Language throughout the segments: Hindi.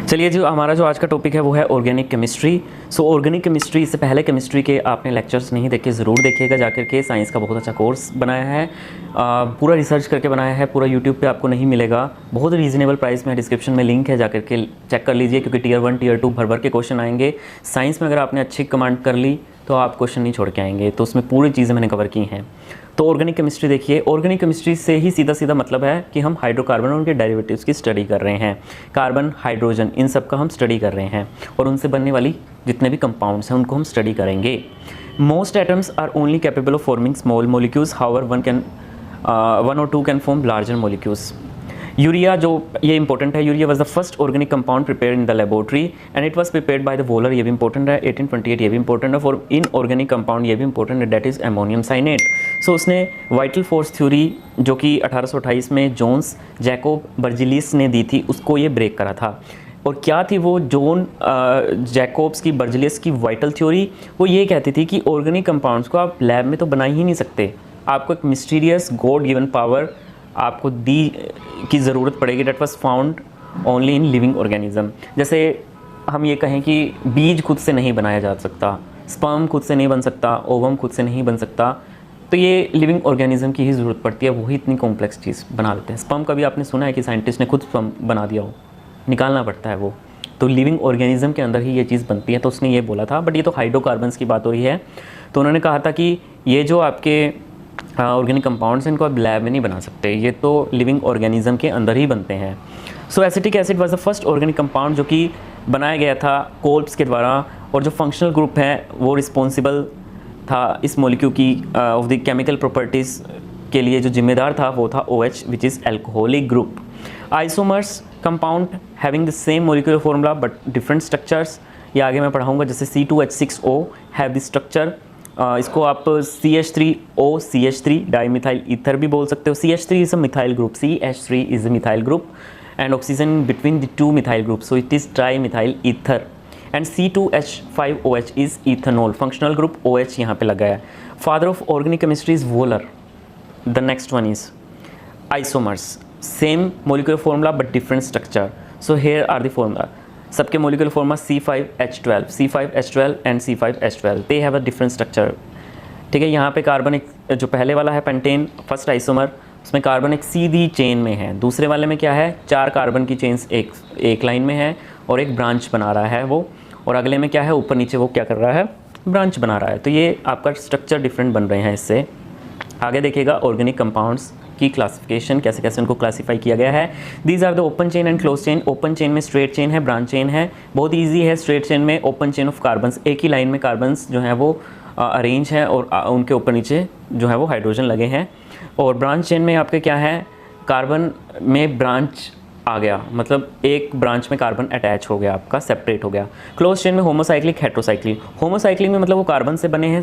चलिए जो हमारा जो आज का टॉपिक है वो है ऑर्गेनिक केमिस्ट्री। सो ऑर्गेनिक केमिस्ट्री से पहले केमिस्ट्री के आपने लेक्चर्स नहीं देखे, ज़रूर देखिएगा जाकर के। साइंस का बहुत अच्छा कोर्स बनाया है, पूरा रिसर्च करके बनाया है, पूरा यूट्यूब पे आपको नहीं मिलेगा, बहुत रीज़नेबल प्राइस में। डिस्क्रिप्शन में लिंक है, जाकर के चेक कर लीजिए, क्योंकि टीयर 1 टीयर 2 भर भर के क्वेश्चन आएंगे। साइंस में अगर आपने अच्छी कमांड कर ली तो आप क्वेश्चन नहीं छोड़ के आएंगे, तो उसमें पूरी चीज़ें मैंने कवर की हैं। तो ऑर्गेनिक केमिस्ट्री देखिए, ऑर्गेनिक केमिस्ट्री से ही सीधा सीधा मतलब है कि हम हाइड्रोकार्बन और उनके डेरिवेटिव्स की स्टडी कर रहे हैं। कार्बन, हाइड्रोजन, इन सब का हम स्टडी कर रहे हैं और उनसे बनने वाली जितने भी कंपाउंड्स हैं उनको हम स्टडी करेंगे। Most atoms are only capable of forming small molecules, however one और two can form larger molecules. Urea, जो ये इंपॉर्टेंट है, urea was the first organic compound prepared in the laboratory and it was prepared by the Wohler, ये भी इंपॉर्टेंट है। 1828 ये भी इंपॉर्टेंट है। फॉर इन ऑर्गेनिक कंपाउंड ये भी इंपॉर्टेंट है, दैट इज अमोनियम साइनेट। सो उसने वाइटल फोर्स थ्योरी जो कि 1828 में जोन्स जैकोब बर्जिलिस ने दी थी, उसको ये ब्रेक करा था। और क्या थी वो जॉन जैकोब्स की, बर्जिलिस की वाइटल थ्योरी? वो ये कहती थी कि ऑर्गेनिक कंपाउंड्स को आप लैब में तो बना ही नहीं सकते, आपको एक मिस्टीरियस गॉड गिवन पावर आपको दी की ज़रूरत पड़ेगी। That was found only in living organism. जैसे हम ये कहें कि बीज खुद से नहीं बनाया जा सकता, स्पर्म खुद से नहीं बन सकता, ओवम खुद से नहीं बन सकता, तो ये लिविंग ऑर्गेनिज्म की ही ज़रूरत पड़ती है, वही इतनी कॉम्प्लेक्स चीज़ बना देते हैं। स्पर्म कभी आपने सुना है कि साइंटिस्ट ने खुद स्पर्म बना दिया हो? निकालना पड़ता है वो। तो लिविंग ऑर्गेनिज्म के अंदर ही ये चीज़ बनती है, तो उसने ये बोला था। बट ये तो हाइड्रोकार्बन्स की बात हो रही है, तो उन्होंने कहा था कि ये जो आपके ऑर्गेनिक कंपाउंड्स इनको आप लैब में नहीं बना सकते, ये तो लिविंग ऑर्गेनिज्म के अंदर ही बनते हैं। So acetic acid was the first organic compound जो कि बनाया गया था कोल्ब्स के द्वारा, और जो फंक्शनल ग्रुप है वो रिस्पॉन्सिबल था इस मॉलिक्यूल की ऑफ द केमिकल प्रॉपर्टीज़ के लिए, जो जिम्मेदार था वो था OH, which is alcoholic group. Isomers compound having the same molecular formula but different structures, ये आगे मैं पढ़ाऊँगा। जैसे C2H6O हैव द स्ट्रक्चर, इसको आप CH3O CH3 डाईमिथाइल ईथर भी बोल सकते हो। CH3 is a methyl group, CH3 is a methyl group and oxygen between the two methyl group, so it is trimethyl ether. And C2H5OH is ethanol, functional group OH यहाँ पे लगा है। Father of organic chemistry is Wohler. The next one is isomers, same molecular formula but different structure. So here are the formula, सबके molecular formula C5H12 and C5H12, they have a different structure. ठीक है, यहाँ पे कार्बन एक जो पहले वाला है पेंटेन, फर्स्ट आइसोमर, उसमें कार्बन एक सीधी चेन में है। दूसरे वाले में क्या है, 4 कार्बन की चेन्स एक लाइन में है और एक ब्रांच बना रहा है वो, और अगले में क्या है, ऊपर नीचे वो क्या कर रहा है, ब्रांच बना रहा है। तो ये आपका स्ट्रक्चर डिफरेंट बन रहे हैं इससे। आगे देखिएगा ऑर्गेनिक कंपाउंड्स की क्लासिफिकेशन, कैसे कैसे उनको क्लासीफाई किया गया है। These are the open chain and close chain. Open chain में स्ट्रेट चेन है, ब्रांच चेन है, बहुत इजी है। स्ट्रेट चेन में ओपन चेन ऑफ कार्बन्स, एक ही लाइन में कार्बन्स जो है वो अरेंज है और उनके ऊपर नीचे जो है वो हाइड्रोजन लगे हैं। और ब्रांच चेन में आपके क्या है, कार्बन में ब्रांच आ गया, मतलब एक ब्रांच में कार्बन अटैच हो गया, आपका सेपरेट हो गया। क्लोज चेन में होमोसाइक्लिक, हेट्रोसाइक्लिक। होमोसाइक्लिक में मतलब वो कार्बन से बने हैं,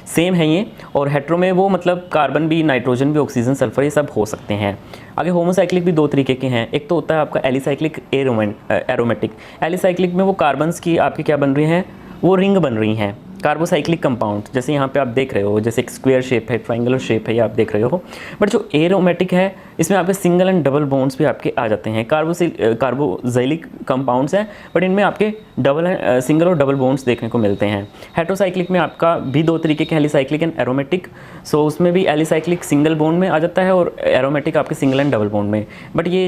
सेम है ये, और हेट्रो में वो मतलब कार्बन भी, नाइट्रोजन भी, ऑक्सीजन, सल्फर, ये सब हो सकते हैं। आगे होमोसाइक्लिक भी 2 तरीके के हैं, एक तो होता है आपका एलिसाइक्लिक, एरोमेटिक। एलिसाइक्लिक में वो कार्बन्स की आपकी क्या बन रही हैं, वो रिंग बन रही हैं। कार्बोसाइक्लिक कंपाउंड जैसे यहाँ पे आप देख रहे हो, जैसे एक स्क्वायर शेप है, ट्रायंगुलर शेप है, ये आप देख रहे हो। बट जो एरोमेटिक है, इसमें आपके सिंगल एंड डबल बॉन्ड्स भी आपके आ जाते हैं। कार्बोजाइलिक कंपाउंड्स हैं, बट इनमें आपके सिंगल और डबल बॉन्ड्स देखने को मिलते हैं। हेट्रोसाइक्लिक में आपका भी 2 तरीके के, एलिसाइक्लिक एंड एरोमेटिक। सो उसमें भी एलिसाइक्लिक सिंगल बॉन्ड में आ जाता है और एरोमेटिक आपके सिंगल एंड डबल बॉन्ड में। बट ये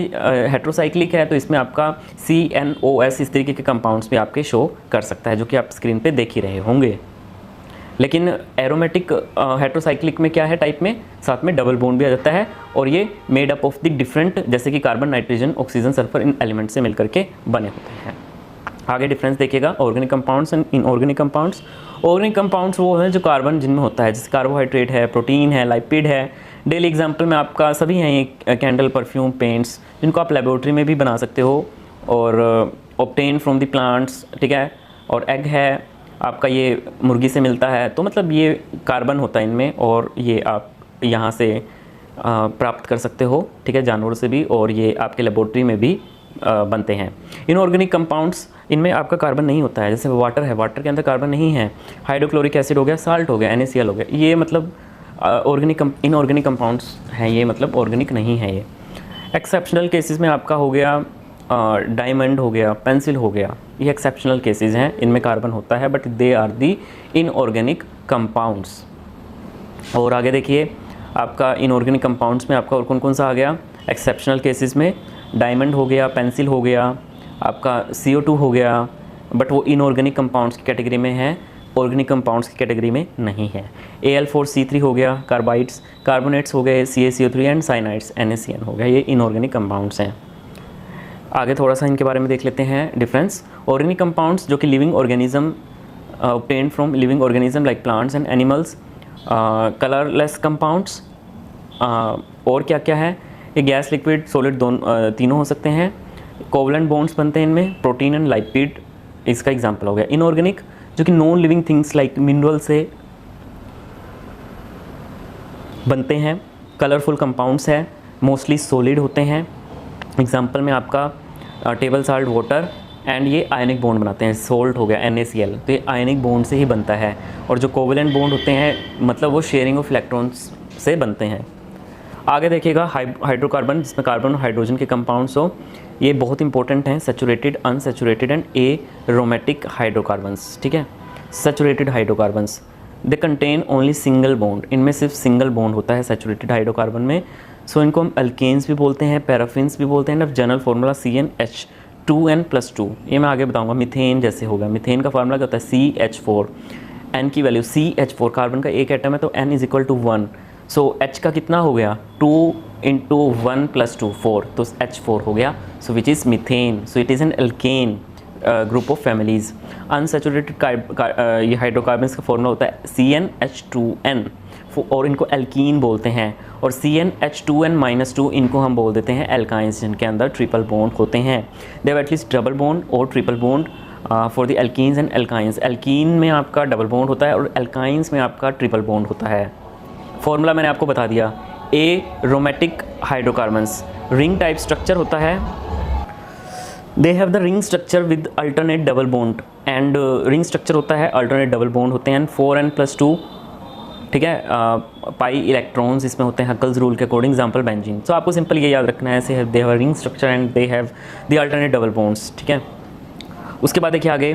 हेट्रोसाइक्लिक है, तो इसमें आपका CNOS इस तरीके के कंपाउंड्स भी आपके शो कर सकता है, जो कि आप स्क्रीन पे देख ही रहे होंगे। लेकिन एरोमेटिक हेट्रोसाइक्लिक में क्या है, टाइप में साथ में डबल बॉन्ड भी आ जाता है, और ये made up of the different, जैसे कि कार्बन, नाइट्रोजन, ऑक्सीजन, सल्फर, इन एलिमेंट से मिलकर के बने होते हैं। आगे डिफरेंस देखिएगा organic compounds and inorganic compounds. Organic compounds वो हैं जो कार्बन जिनमें होता है, जैसे कार्बोहाइड्रेट है, प्रोटीन है, लाइपिड है। डेली एग्जाम्पल में आपका सभी हैं ये कैंडल, परफ्यूम, पेंट्स, जिनको आप लेबोरेटरी में भी बना सकते हो, और ऑब्टेन फ्रॉम द प्लांट्स, ठीक है। और एग है आपका, ये मुर्गी से मिलता है, तो मतलब ये कार्बन होता है इनमें, और ये आप यहाँ से प्राप्त कर सकते हो, ठीक है, जानवरों से भी, और ये आपके लेबोरेटरी में भी बनते हैं। इनऑर्गेनिक कंपाउंड्स, इनमें आपका कार्बन नहीं होता है, जैसे वाटर है, वाटर के अंदर कार्बन नहीं है। हाइड्रोक्लोरिक एसिड हो गया, साल्ट हो गया, NaCl हो गया, ये मतलब इनऑर्गेनिक कंपाउंड्स हैं, ये मतलब ऑर्गेनिक नहीं है ये। एक्सेप्शनल केसेस में आपका हो गया डायमंड हो गया, पेंसिल हो गया, ये एक्सेप्शनल केसेस हैं, इनमें कार्बन होता है but they are the inorganic compounds. और आगे देखिए आपका इनऑर्गेनिक कंपाउंड्स में आपका और कौन कौन सा आ गया एक्सेप्शनल केसेस में, डायमंड हो गया, पेंसिल हो गया, आपका CO2 हो गया, बट वो इनऑर्गेनिक कंपाउंड्स की कैटेगरी में है, ऑर्गेनिक कंपाउंड्स की कैटेगरी में नहीं है। Al4C3 हो गया, कार्बाइड्स, कार्बोनेट्स हो गए, CaCO3 एंड साइनाइड्स NaCN हो गया, ये इनऑर्गेनिक कंपाउंड्स हैं। आगे थोड़ा सा इनके बारे में देख लेते हैं डिफरेंस। ऑर्गेनिक कंपाउंड्स जो कि living organism obtained from living organism like plants and animals, colourless compounds, और क्या क्या है, ये गैस, लिक्विड, सॉलिड तीनों हो सकते हैं। कोवलेंट बॉन्ड्स बनते हैं इनमें, प्रोटीन एंड लाइपिड इसका एग्जांपल हो गया। इनऑर्गेनिक जो कि non living things like mineral से बनते हैं, कलरफुल कंपाउंड्स है, मोस्टली सॉलिड होते हैं। एग्जांपल में आपका टेबल साल्ट, वाटर एंड ये आयनिक बॉन्ड बनाते हैं, सोल्ट हो गया NaCl, तो ये आयनिक बॉन्ड से ही बनता है। और जो कोवलेंट बॉन्ड होते हैं मतलब वो शेयरिंग ऑफ इलेक्ट्रॉन्स से बनते हैं। आगे देखिएगा हाइड्रोकार्बन, जिसमें कार्बन और हाइड्रोजन के कंपाउंड्स हो, ये बहुत इंपॉर्टेंट हैं, saturated, unsaturated and aromatic hydrocarbons. ठीक है, saturated hydrocarbons they contain only single bond, इनमें सिर्फ सिंगल बॉन्ड होता है सैचुरेटेड हाइड्रोकार्बन में। सो इनको हम अल्केन्स भी बोलते हैं, पैराफिन्स भी बोलते हैं। जनरल फार्मूला CnH2n+2, ये मैं आगे बताऊंगा। मीथेन जैसे होगा, मीथेन का फार्मूला क्या होता है CH4, N की वैल्यू CH4, कार्बन का एक एटम है तो N = 1, सो H का कितना हो गया 2 × 1 + 2 4, तो H4 हो गया, so which is methane. So it is an alkane group of families. Unsaturated ये हाइड्रोकार्बन्स का फॉर्मूला होता है CnH2n, और इनको एल्कीन बोलते हैं। और CnH2n-2 इनको हम बोल देते हैं एल्काइंस, जिनके अंदर ट्रिपल बॉन्ड होते हैं। They have at least double bond और triple bond for the alkenes and alkynes. Alkene में आपका डबल बॉन्ड होता है और एल्काइंस में आपका ट्रिपल बॉन्ड होता है। फॉर्मूला मैंने आपको बता दिया। Aromatic hydrocarbons, ring type structure होता है, they have the ring structure with alternate double bond, and ring structure होता है, अल्टरनेट डबल बॉन्ड होते हैं, 4n+2। ठीक है, पाई इलेक्ट्रॉन्स इसमें होते हैं हकल्स रूल के अकॉर्डिंग, एग्जांपल बेंजीन। सो आपको सिंपल ये याद रखना है, ऐसे they have ring structure and they have the alternate double bonds. ठीक है, उसके बाद देखिए आगे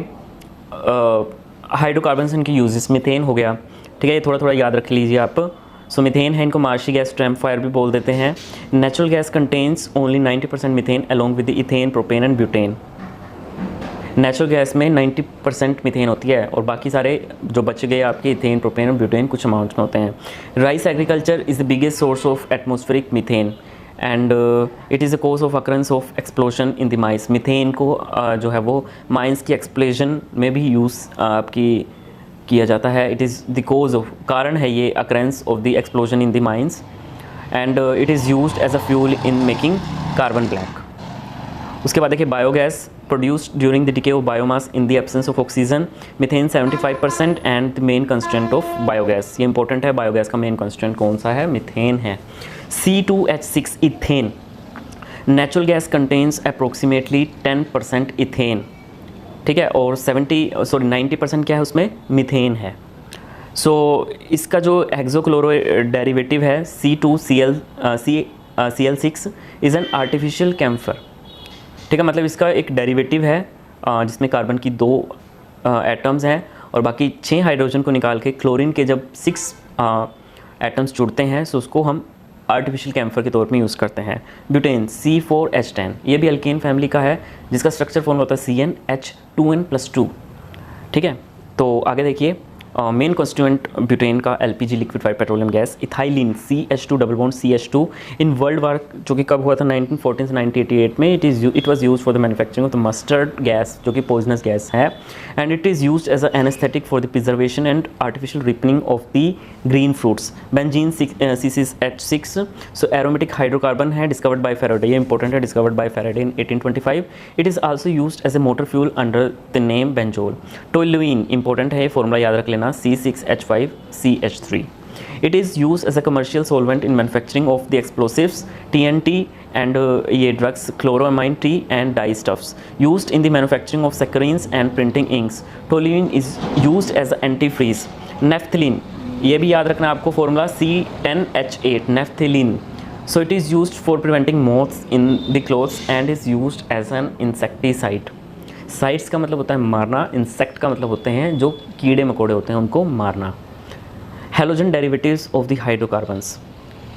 हाइड्रोकार्बन्स इनके यूजेस, मीथेन हो गया। ठीक है, ये थोड़ा थोड़ा याद रख लीजिए आप। सो मीथेन है, इनको मार्शी गैस, ट्रैम्प फायर भी बोल देते हैं। Natural gas contains only 90% methane along with the ethane, propane and butane. Natural gas में 90% मीथेन होती है और बाकी सारे जो बच गए आपके इथेन, प्रोपेन और ब्यूटेन कुछ अमाउंट्स में होते हैं। Rice agriculture is the biggest source of atmospheric methane and it is a cause of occurrence of explosion in the mines. Methane को जो है वो माइंस की एक्सप्लोजन में भी यूज़ आपकी किया जाता है। It is the cause of, कारण है ये occurrence of the explosion in the mines, and it is used as a fuel in making carbon black. उसके बाद देखिए biogas produced during the decay of biomass in the absence of oxygen, methane 75% and the main constituent of biogas। ये इंपॉर्टेंट है, बायोगैस का मेन कंस्टिट्यूएंट कौन सा है, मीथेन है। C2H6 ethane, natural gas contains approximately 10% ethane. ठीक है, और 90% क्या है उसमें, मीथेन है। सो इसका जो हेक्सोक्लोरो डेरिवेटिव है C2Cl6 is an artificial camphor. ठीक है, मतलब इसका एक डेरिवेटिव है जिसमें कार्बन की 2 एटम्स हैं और बाकी 6 हाइड्रोजन को निकाल के क्लोरीन के जब 6 एटम्स जुड़ते हैं तो उसको हम आर्टिफिशियल कैम्फर के तौर पे यूज़ करते हैं। ब्यूटेन C4H10, ये भी अल्केन फैमिली का है जिसका स्ट्रक्चर फॉर्म होता है CnH2n+2। ठीक है, तो आगे देखिए मेन कॉन्स्टिट्यूएंट ब्यूटेन का LPG liquefied petroleum gas. Ethylene CH2 double bond CH2 in world war जो कि कब हुआ था 1914 से 1988 में, it was used for the manufacturing of the mustard gas जो कि पॉइजनस गैस है, and it is used as a anaesthetic for the preservation and artificial ripening of the green fruits. Benzene C6H6, so aromatic hydrocarbon है, डिस्कवर्ड बाय फैराडे, ये इंपॉर्टेंट है, discovered by Faraday in 1825। It is also used as a motor fuel under the name benzol. Toluene important है, ये फॉर्मूला याद रख लेना, C6H5CH3। It is used as a commercial solvent in manufacturing of the explosives, TNT and ये drugs, chloramine T and dye stuffs used in the manufacturing of saccharines and printing inks. Toluene is used as an antifreeze. Naphthalene, ये भी याद रखना आपको formula C10H8, naphthalene so it is used for preventing moths in the clothes and is used as an insecticide. Sides का मतलब होता है मारना, इंसेक्ट का मतलब होते हैं जो कीड़े मकोड़े होते हैं उनको मारना। Halogen derivatives of the hydrocarbons,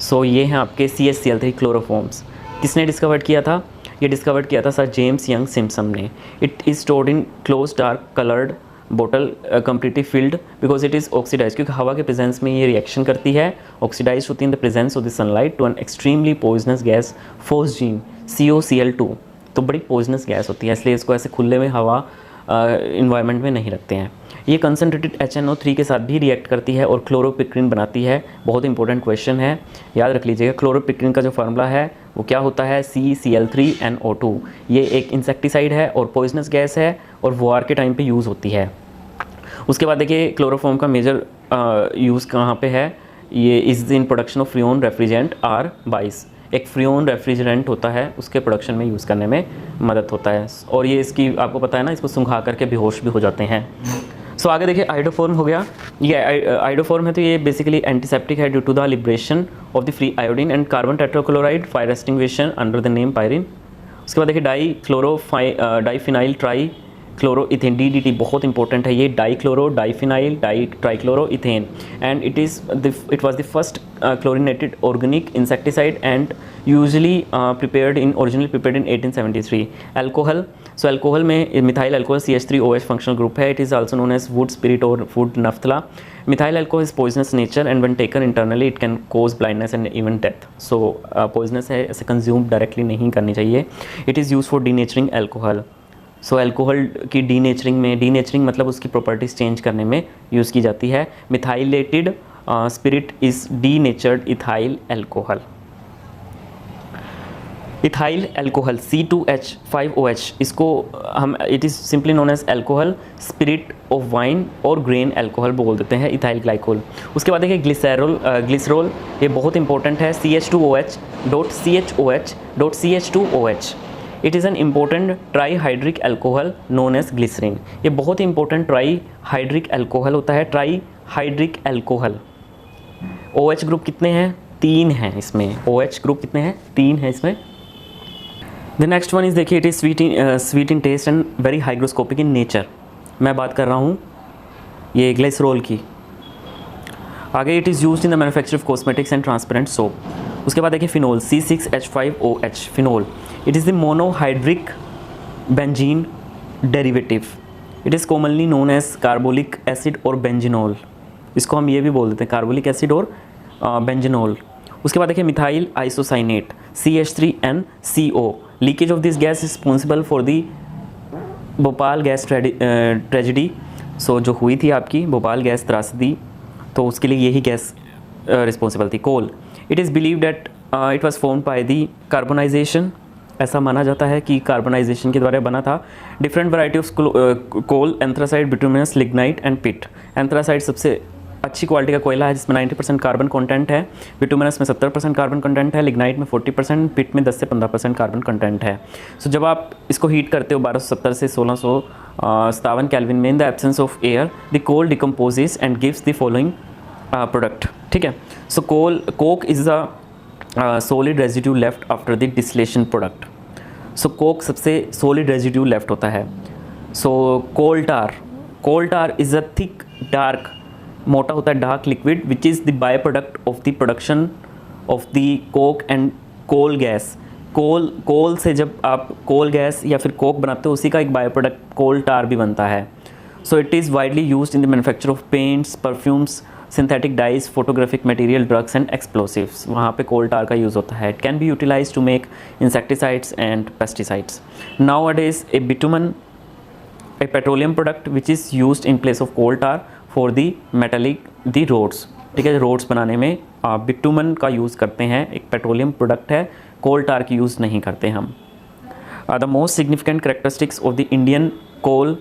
so ये हैं आपके CH-Cl3 क्लोरोफॉर्म्स। किसने डिस्कवर किया था? ये डिस्कवर किया था सर जेम्स यंग सिम्पसन ने। It is stored in close dark coloured बोतल completely filled because it is oxidize, क्योंकि हवा के प्रेजेंस में ये रिएक्शन करती है, ऑक्सीडाइज होती है in the presence of the sunlight to an extremely poisonous gas phosgene COCl2। तो बड़ी पॉइजनस गैस होती है, इसलिए इसको ऐसे खुले में हवा इन्वायरमेंट में नहीं रखते हैं। ये कंसनट्रेटेड HNO3 के साथ भी रिएक्ट करती है और क्लोरोपिक्रिन बनाती है। बहुत इंपॉर्टेंट क्वेश्चन है, याद रख लीजिएगा। क्लोरोपिक्रिन का जो फार्मूला है वो क्या होता है? CCl3NO2। ये एक इंसेक्टिसाइड है और पॉइजनस गैस है और वॉर के टाइम पे यूज़ होती है। उसके बाद देखिए क्लोरोफॉर्म का मेजर यूज़ कहाँ पे है? ये is in production of Freon refrigerant R22। एक फ्रियोन रेफ्रिजरेंट होता है, उसके प्रोडक्शन में यूज़ करने में मदद होता है। और ये इसकी आपको पता है ना, इसको सुंघा करके बेहोश भी हो जाते हैं। सो आगे देखिए आयोडोफॉर्म हो गया। ये आयोडोफॉर्म है तो ये बेसिकली एंटीसेप्टिक है due to the liberation of the free iodine and carbon tetrachloride fire extinguisher under the name Pyrene. उसके बाद देखिए diphenyl trichloro ethane DDT बहुत इंपॉर्टेंट है। ये dichloro diphenyl trichloro ethane and it was the first chlorinated organic insecticide and usually prepared in 1873। Alcohol, so alcohol में methyl alcohol CH3OH functional group है। It is also known as wood spirit और wood naphtha. Methyl alcohol is poisonous nature and when taken internally it can cause blindness and even death. So poisonous है, ऐसे कंज्यूम डायरेक्टली नहीं करनी चाहिए। It is use for denaturing alcohol. So alcohol की डीनेचरिंग मतलब उसकी प्रॉपर्टीज़ चेंज करने में यूज़ की जाती है। Methylated spirit is denatured ethyl alcohol. Ethyl alcohol C2H5OH, इसको हम it is simply known as alcohol spirit of wine और ग्रेन अल्कोहल बोल देते हैं, इथाइल ग्लाइकोल। उसके बाद देखिए ग्लिसरॉल, ये बहुत इंपॉर्टेंट है। CH2OH.CHOH.CH2OH। It is an important trihydric alcohol known as glycerine. ये बहुत इंपॉर्टेंट ट्राईहाइड्रिक अल्कोहल होता है, ट्राईहाइड्रिक अल्कोहल। OH ग्रुप कितने हैं? 3 हैं इसमें। OH ग्रुप कितने हैं? 3 हैं इसमें। द नेक्स्ट वन इज़ देखिए it is sweet in taste and very hygroscopic in nature. मैं बात कर रहा हूँ ये ग्लिसरॉल की। आगे it is used in the manufacture of cosmetics and transparent soap. उसके बाद देखिए phenol C6H5OH phenol. It is the monohydric benzene derivative. It is commonly known as carbolic acid और बेंजीनोल। इसको हम ये भी बोल देते हैं कार्बोलिक एसिड और बेंजीनोल। उसके बाद देखिए methyl isocyanate CH3NCO। Leakage of this gas responsible for the Bhopal gas tragedy. So जो हुई थी आपकी भोपाल गैस त्रासदी, तो उसके लिए यही गैस रिस्पॉन्सिबल थी। Coal, it is believe that it was formed by the carbonisation. ऐसा माना जाता है कि कार्बोनाइजेशन के द्वारा बना था। Different variety of coal, anthracite, bituminous, lignite and peat. Anthracite सबसे अच्छी क्वालिटी का कोयला है जिसमें 90% कार्बन कंटेंट है। बिटुमिनस में 70% कार्बन कंटेंट है, लिग्नाइट में 40%, पिट में 10 से 15% कार्बन कंटेंट है। सो जब आप इसको हीट करते हो 1270 से 1657 केल्विन में in the absence of air, the coal decomposes and gives the following product. ठीक है, so coke is the solid residue left after the distillation product. So coke सबसे सॉलिड रेजिड्यू लेफ्ट होता है। So coal tar is a thick dark, मोटा होता है dark liquid which is the by product of the production of the coke and coal gas. Coal से जब आप कोल गैस या फिर कोक बनाते हो उसी का एक बाय प्रोडक्ट कोल टार भी बनता है। So it is widely used in the manufacture of paints, perfumes, synthetic dyes, photographic material, drugs and explosives. वहाँ पे कोल टार का यूज़ होता है। It can be utilise to make insecticides and pesticides. Nowadays a bitumen, a petroleum product which is used in place of coal tar for the metallic the roads। ठीक है, रोड्स बनाने में बिटुमन का यूज़ करते हैं, एक पेट्रोलियम प्रोडक्ट है, कोल टार की यूज़ नहीं करते हम। The most significant characteristics of the Indian coal,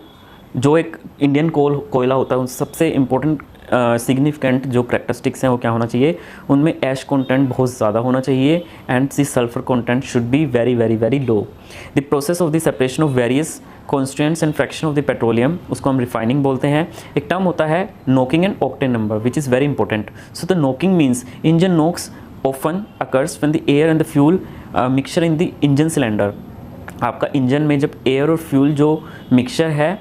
जो एक इंडियन कोयला होता है उन सबसे इम्पोर्टेंट सिग्निफिकेंट जो करेक्टरिस्टिक्स हैं वो क्या होना चाहिए? उनमें ऐश कंटेंट बहुत ज़्यादा होना चाहिए and the sulphur content should be very very very low. The process of the separation of various constituents and fraction of the petroleum, उसको हम रिफाइनिंग बोलते हैं। एक टर्म होता है knocking and octane number which is very important. So the knocking means engine knocks often occurs when the air and the fuel mixture in the engine cylinder. आपका इंजन में जब एयर और फ्यूल जो मिक्सचर है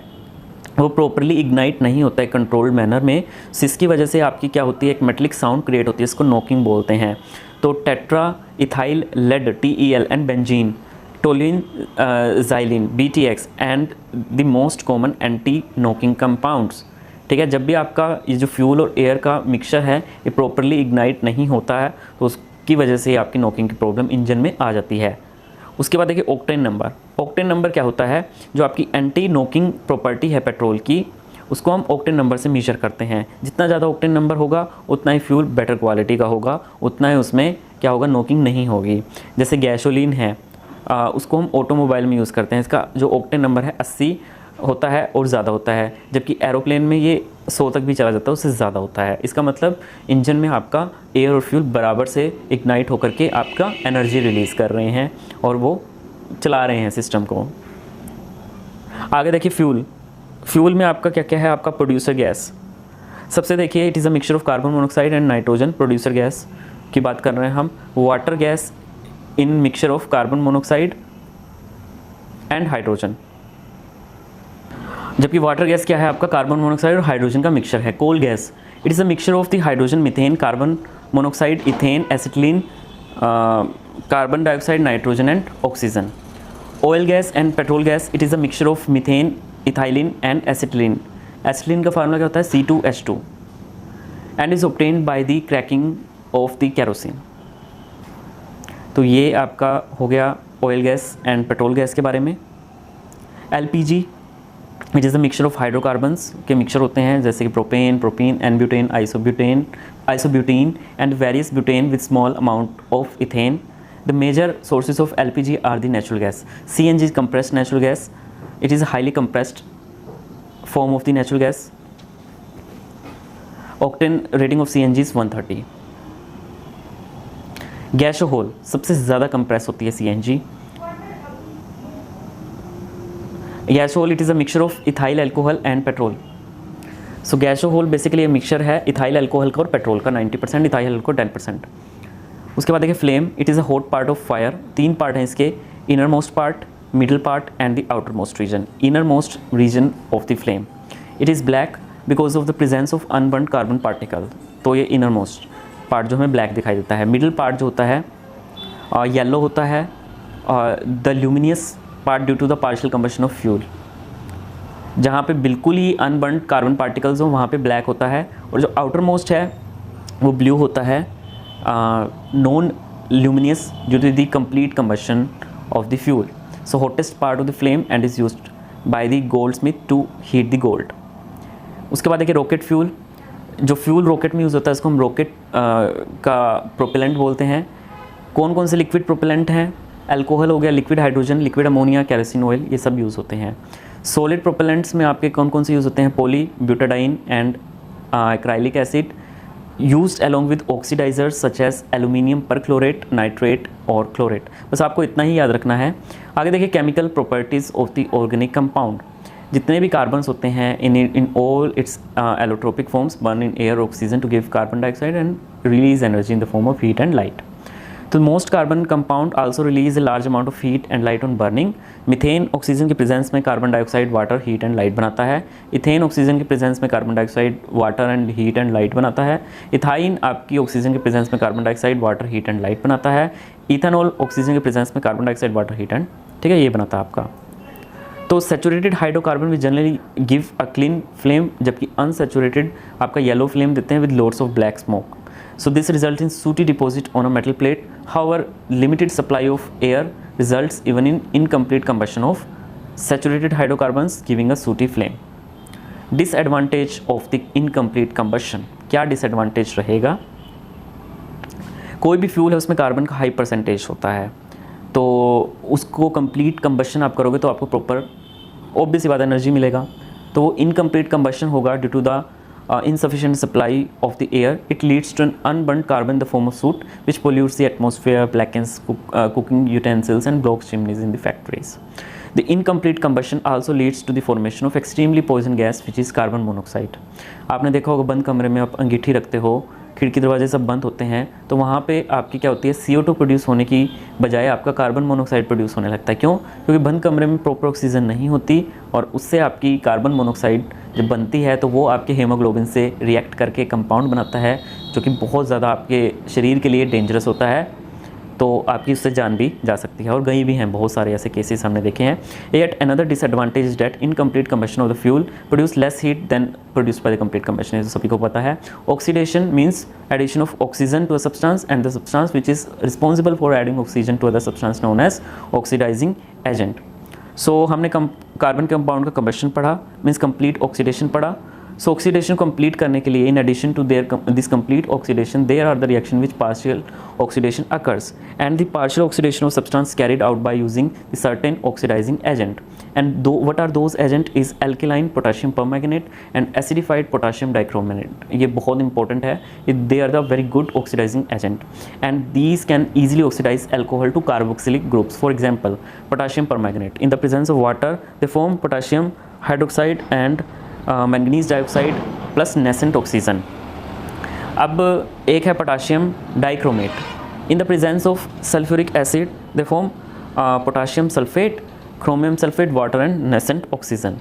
वो प्रॉपरली इग्नाइट नहीं होता है कंट्रोल्ड मैनर में, जिसकी वजह से आपकी क्या होती है, एक मेटलिक साउंड क्रिएट होती है, इसको नॉकिंग बोलते हैं। तो tetra ethyl lead TEL and benzene, toluene xylene BTX and the most common anti knocking compounds. ठीक है, जब भी आपका ये जो फ्यूल और एयर का मिक्सचर है ये प्रॉपरली इग्नाइट नहीं होता है तो उसकी वजह से आपकी नॉकिंग की प्रॉब्लम इंजन में आ जाती है। उसके बाद देखिए ऑक्टेन नंबर। ऑक्टेन नंबर क्या होता है, जो आपकी एंटी नॉकिंग प्रॉपर्टी है पेट्रोल की, उसको हम ऑक्टेन नंबर से मेजर करते हैं। जितना ज़्यादा ऑक्टेन नंबर होगा उतना ही फ्यूल बेटर क्वालिटी का होगा, उतना ही उसमें क्या होगा, नॉकिंग नहीं होगी। जैसे गैसोलीन है, उसको हम ऑटोमोबाइल में यूज़ करते हैं, इसका जो ऑक्टेन नंबर है 80 होता है और ज़्यादा होता है, जबकि एरोप्लेन में ये 100 तक भी चला जाता है, उससे ज़्यादा होता है। इसका मतलब इंजन में आपका एयर और फ्यूल बराबर से इग्नाइट होकर के आपका एनर्जी रिलीज़ कर रहे हैं और वो चला रहे हैं सिस्टम को। आगे देखिए फ्यूल में आपका क्या क्या है, आपका प्रोड्यूसर गैस। सबसे देखिए it is a mixture of carbon monoxide and nitrogen. Producer gas की बात कर रहे हैं हम। Water gas in mixture of carbon monoxide and hydrogen, जबकि वाटर गैस क्या है, आपका कार्बन मोनोऑक्साइड और हाइड्रोजन का मिक्सचर है। Coal gas it is a mixture of the hydrogen, methane, carbon monoxide, ethane, acetylene, carbon dioxide, nitrogen and oxygen. Oil gas and petrol gas it is a mixture of methane, ethylene and acetylene. Acetylene का फार्मूला क्या होता है, C2H2 and is obtained by the cracking of the kerosene. तो ये आपका हो गया oil gas and petrol gas के बारे में। LPG it is a mixture of hydrocarbons के मिक्सचर होते हैं, जैसे कि propane, n butane, isobutane and various butane with small amount of ethane. The major sources of LPG are the natural gas. CNG is compressed natural gas. It is a highly compressed form of the natural gas. Octane rating of CNG is 130. Gasohol सबसे ज़्यादा कंप्रेस होती है CNG। Gasohol it is a mixture of ethyl alcohol and petrol. So gasohol basically ये मिक्सचर है इथाइल अल्कोहल का और पेट्रोल का, 90%, इथाइल अल्कोहल 10%। उसके बाद देखिए flame it is a hot part of fire. 3 part हैं इसके, inner most part, middle part and the outer most region. Inner most region of the flame it is black because of the presence of unburned carbon particle. तो ये इनर मोस्ट पार्ट जो हमें ब्लैक दिखाई देता है। मिडल पार्ट जो होता है येलो होता है, the luminous part due to the partial combustion of fuel. जहाँ पे बिल्कुल ही अनबर्न्ड कार्बन पार्टिकल्स हो वहाँ पे ब्लैक होता है, और जो आउटर मोस्ट है वो ब्लू होता है, non luminous due to the complete combustion of the fuel. So hottest part of the flame and is used by the goldsmith to heat the gold. उसके बाद देखिए रॉकेट फ्यूल। जो फ्यूल रॉकेट में यूज़ होता है इसको हम रॉकेट का प्रोपेलेंट बोलते हैं। कौन कौन से लिक्विड प्रोपेलेंट हैं, अल्कोहल हो गया, liquid hydrogen, liquid ammonia, kerosene oil, ये सब यूज़ होते हैं। सॉलिड प्रोपेलेंट्स में आपके कौन कौन से यूज़ होते हैं, poly butadiene and acrylic acid used along with oxidizers such as aluminium perchlorate, nitrate और chlorate। बस आपको इतना ही याद रखना है। आगे देखिए chemical properties of the organic compound. जितने भी कार्बन्स होते हैं in all its allotropic forms burn in air oxygen to give carbon dioxide and release energy in the form of heat and light. तो most carbon compound also release a large amount of heat and light on burning. Methane oxygen के प्रेजेंस में carbon dioxide, water, heat and light बनाता है। इथेन ऑक्सीजन के प्रेजेंस में carbon dioxide, water and heat and light बनाता है। इथाइन आपकी ऑक्सीजन के प्रेजेंस में carbon dioxide, water, heat and light बनाता है। इथेनॉल ऑक्सीजन के प्रेजेंस में carbon dioxide, water, heat and, ठीक है, ये बनाता है आपका। तो saturated hydrocarbon which generally give a clean flame, जबकि अनसैचुरेटेड आपका येलो फ्लेम देते हैं with loads of black smoke. So this results in sooty deposit on a metal plate. However, limited supply of air results even in incomplete combustion of saturated hydrocarbons, giving a sooty flame. Disadvantage of the incomplete combustion. क्या disadvantage रहेगा? कोई भी फ्यूल है उसमें कार्बन का हाई परसेंटेज होता है, तो उसको कंप्लीट कंबशन आप करोगे तो आपको प्रॉपर ऑब्वियस सी बात एनर्जी मिलेगा। तो वो इनकम्प्लीट कंबशन होगा due to the insufficient supply of the air. It leads to an unburnt carbon in the form of soot, which pollutes the atmosphere, blackens cooking utensils and blocks chimneys in the factories. The incomplete combustion also leads to the formation of extremely poison gas, which is carbon monoxide. आपने देखा होगा बंद कमरे में आप अंगीठी रखते हो खिड़की दरवाजे सब बंद होते हैं, तो वहाँ पे आपकी क्या होती है, CO2 प्रोड्यूस होने की बजाय आपका कार्बन मोनोऑक्साइड प्रोड्यूस होने लगता है। क्यों? क्योंकि बंद कमरे में प्रॉपर ऑक्सीजन नहीं होती और उससे आपकी कार्बन मोनोऑक्साइड जब बनती है तो वो आपके हीमोग्लोबिन से रिएक्ट करके कंपाउंड बनाता है, जो कि बहुत ज़्यादा आपके शरीर के लिए डेंजरस होता है, तो आपकी उससे जान भी जा सकती है। और गई भी हैं, बहुत सारे ऐसे केसेस हमने देखे हैं। Yet another disadvantage is that incomplete combustion of the fuel produce less heat than produce by the complete combustion, ये सभी को पता है। Oxidation means addition of oxygen to a substance and the substance which is responsible for adding oxygen to other substance known as oxidizing agent. So हमने कार्बन कंपाउंड का कंबशन पढ़ा, मीन्स कंप्लीट ऑक्सीडेशन पढ़ा। सो ऑक्सीडेशन कंप्लीट करने के लिए in addition to this complete oxidation there are the reaction which partial oxidation occurs and the partial oxidation of substance carried out by using the certain oxidising agent and what are those agent is alkaline potassium permanganate and acidified potassium dichromate. ये बहुत इंपॉर्टेंट है, they are the very good oxidising agent and these can easily oxidise alcohol to carboxylic groups. For example potassium permanganate in the presence of water they form potassium hydroxide and manganese dioxide plus nascent oxygen. अब एक है potassium dichromate in the presence of sulphuric acid they form potassium sulphate, chromium sulphate, water and nascent oxygen.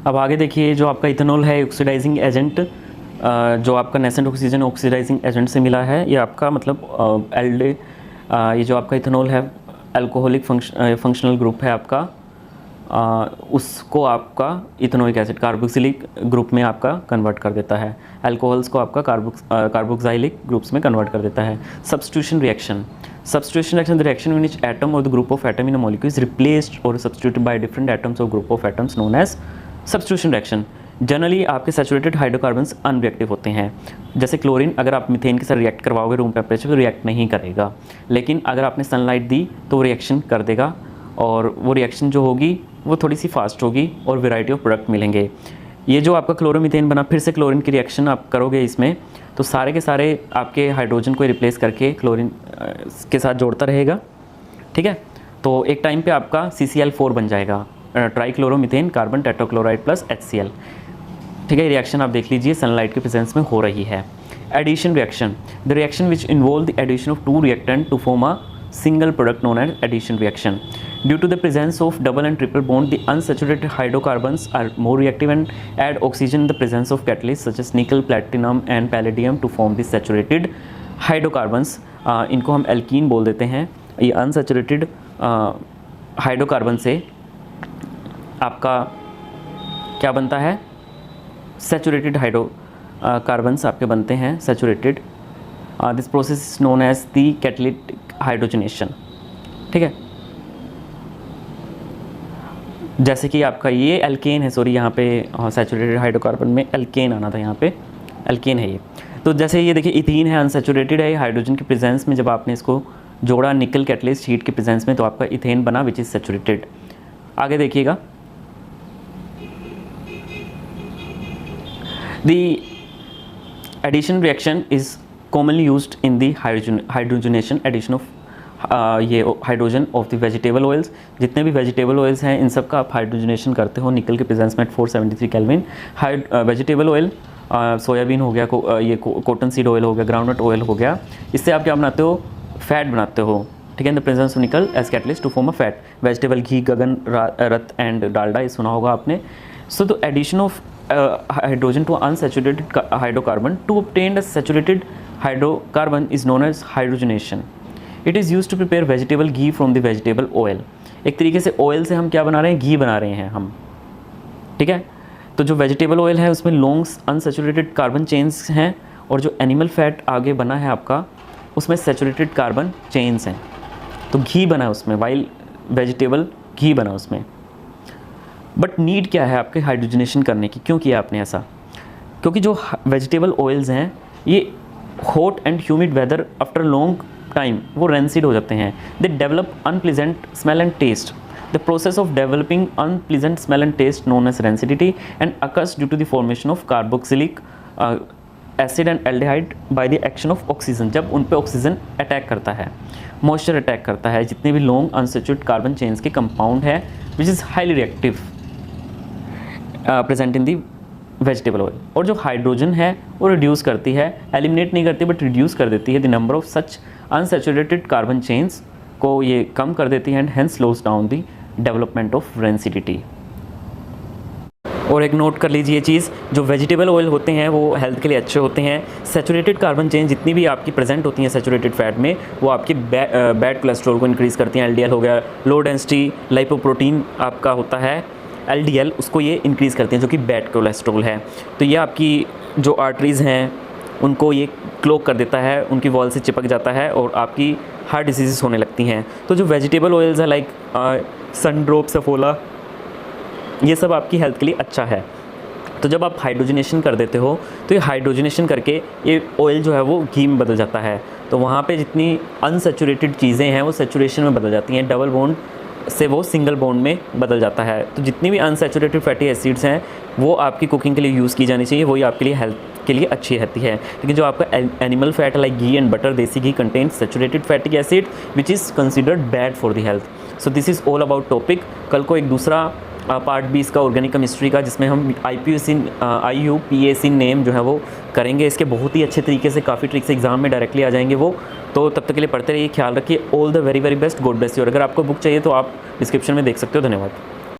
अब आगे देखिए, जो आपका इथेनॉल है ऑक्सीडाइजिंग एजेंट, जो आपका नेसेंट ऑक्सीजन ऑक्सीडाइजिंग एजेंट से मिला है, ये आपका मतलब एल्डे, ये जो आपका इथेनॉल है अल्कोहलिक फंक्शनल ग्रुप है आपका, उसको आपका इथेनोइक एसिड कार्बोक्सिलिक ग्रुप में आपका कन्वर्ट कर देता है, अल्कोहल्स को आपका कार्बोक्साइलिक ग्रुप्स में कन्वर्ट कर देता है। Substitution reaction the reaction in which atom or the group of atom in a molecule is replaced or substituted by different atoms or group of atoms known as substitution reaction. Generally आपके सैचुरेटेड हाइड्रोकार्बन्स अनरिएक्टिव होते हैं, जैसे क्लोरीन अगर आप मीथेन के साथ रिएक्ट करवाओगे रूम टेम्परेचर तो रिएक्ट नहीं करेगा, लेकिन अगर आपने सनलाइट दी तो वो रिएक्शन कर देगा और वो रिएक्शन जो होगी वो थोड़ी सी फास्ट होगी और वैरायटी ऑफ प्रोडक्ट मिलेंगे। ये जो आपका क्लोरोमीथेन बना, फिर से क्लोरीन की रिएक्शन आप करोगे इसमें तो सारे के सारे आपके हाइड्रोजन को रिप्लेस करके क्लोरीन के साथ जोड़ता रहेगा, ठीक है। तो एक टाइम पे आपका CCl4 बन जाएगा, ट्राईक्लोरोमीथेन कार्बन टेट्राक्लोराइड प्लस HCl, ठीक है। रिएक्शन आप देख लीजिए सनलाइट के प्रेजेंस में हो रही है। Addition reaction the reaction which involve the addition of 2 reactant to form a single product known as addition reaction. Due to the presence of double and triple bond, the unsaturated hydrocarbons are more reactive and add oxygen in the presence of catalysts such as nickel, platinum and palladium to form the saturated hydrocarbons. इनको हम एल्कीन बोल देते हैं। ये अनसैचुरेटेड हाइड्रोकार्बन से आपका क्या बनता है, सैचुरेटेड हाइड्रोकार्बन्स आपके बनते हैं saturated. This process is known as the catalytic hydrogenation, ठीक है। जैसे कि आपका ये एल्केन है, सॉरी यहाँ पे सैचुरेटेड हाइड्रोकार्बन में एल्केन आना था, यहाँ पे एल्केन है ये। तो जैसे ये देखिए इथीन है, अनसैचुरेटेड है, हाइड्रोजन के प्रेजेंस में जब आपने इसको जोड़ा निकल कैटलिस्ट हीट के प्रेजेंस में तो आपका इथेन बना विच इज़ सैचुरेटेड। आगे देखिएगा, the addition reaction is commonly used in the hydrogenation addition of ये hydrogen of the vegetable oils. जितने भी वेजिटेबल ऑयल्स हैं इन सब का आप हाइड्रोजनेशन करते हो निकल के प्रेजेंस में 473 केल्विन। वेजिटेबल ऑयल सोयाबीन हो गया, ये कॉटन सीड ऑयल हो गया, ग्राउंडनट ऑयल हो गया, इससे आप क्या बनाते हो, फैट बनाते हो, ठीक है। In the presence of nickel as catalyst to form a fat. Vegetable ghee, Gagan, Rath and Dalda, ये सुना होगा आपने। So the addition of hydrogen to unsaturated hydrocarbon to obtain a saturated hydrocarbon is known as hydrogenation. It is used to prepare vegetable ghee from the vegetable oil. एक तरीके से ऑयल से हम क्या बना रहे हैं, घी बना रहे हैं हम, ठीक है। तो जो वेजिटेबल ऑयल है उसमें लॉन्ग अनसैचुरेटेड कार्बन चेन्स हैं और जो एनिमल फैट आगे बना है आपका उसमें सैचुरेटेड कार्बन चेन्स हैं, तो घी बना उसमें, वाइल वेजिटेबल घी बना उसमें। बट नीड क्या है आपके हाइड्रोजनेशन करने की, क्यों किया आपने ऐसा? क्योंकि जो वेजिटेबल ऑयल्स हैं ये hot and humid weather after long time वो रेंसिड हो जाते हैं, they develop unpleasant smell and taste. The process of developing unpleasant smell and taste known as rancidity and occurs due to the formation of carboxylic acid and aldehyde by the action of oxygen. जब उन पे ऑक्सीजन अटैक करता है, मॉइस्चर अटैक करता है, जितने भी लॉन्ग अनसैचुरेटेड कार्बन चेन्स के कंपाउंड है which is highly reactive present in the vegetable oil. और जो हाइड्रोजन है वो रिड्यूस करती है, एलिमिनेट नहीं करती बट रिड्यूस कर देती है the number of such unsaturated carbon chains को ये कम कर देती है and hence slows down the development of rancidity. और एक नोट कर लीजिए चीज़, जो वेजिटेबल ऑयल होते हैं वो हेल्थ के लिए अच्छे होते हैं। सैचुरेटेड कार्बन चेन जितनी भी आपकी प्रेजेंट होती हैं सैचुरेटेड फैट में, वो आपके बैड कोलेस्ट्रॉल को इंक्रीज़ करती हैं। एलडीएल हो गया, लो डेंसिटी लाइपोप्रोटीन आपका होता है एलडीएल, उसको ये इंक्रीज़ करती हैं जो कि बैड कोलेस्ट्रॉल है। तो ये आपकी जो आर्टरीज़ हैं उनको ये क्लोग कर देता है, उनकी वॉल से चिपक जाता है और आपकी हार्ट डिसीज़ होने लगती हैं। तो जो वेजिटेबल ऑयल्स है लाइक सनड्रॉप, सफोला, ये सब आपकी हेल्थ के लिए अच्छा है। तो जब आप हाइड्रोजनेशन कर देते हो तो ये हाइड्रोजनेशन करके ये ऑयल जो है वो घी में बदल जाता है। तो वहाँ पे जितनी अनसैचुरेटेड चीज़ें हैं वो सैचुरेशन में बदल जाती हैं, डबल बॉन्ड से वो सिंगल बॉन्ड में बदल जाता है। तो जितनी भी अनसैचुरेटेड फैटी एसिड्स हैं वो आपकी कुकिंग के लिए यूज़ की जानी चाहिए, वही आपके लिए हेल्थ के लिए अच्छी रहती है। लेकिन जो आपका animal fat like ghee and butter, desi ghee contains saturated fatty acid which is considered bad for the health. So this is all about topic. कल को एक दूसरा पार्ट भी इसका ऑर्गेनिक केमिस्ट्री का, जिसमें हम IUPAC नेम जो है वो करेंगे। इसके बहुत ही अच्छे तरीके से काफ़ी ट्रिक्स एग्जाम में डायरेक्टली आ जाएंगे वो। तो तब तक के लिए पढ़ते रहिए, ख्याल रखिए। All the very very best, God bless you. अगर आपको बुक चाहिए तो आप डिस्क्रिप्शन में देख सकते हो। धन्यवाद।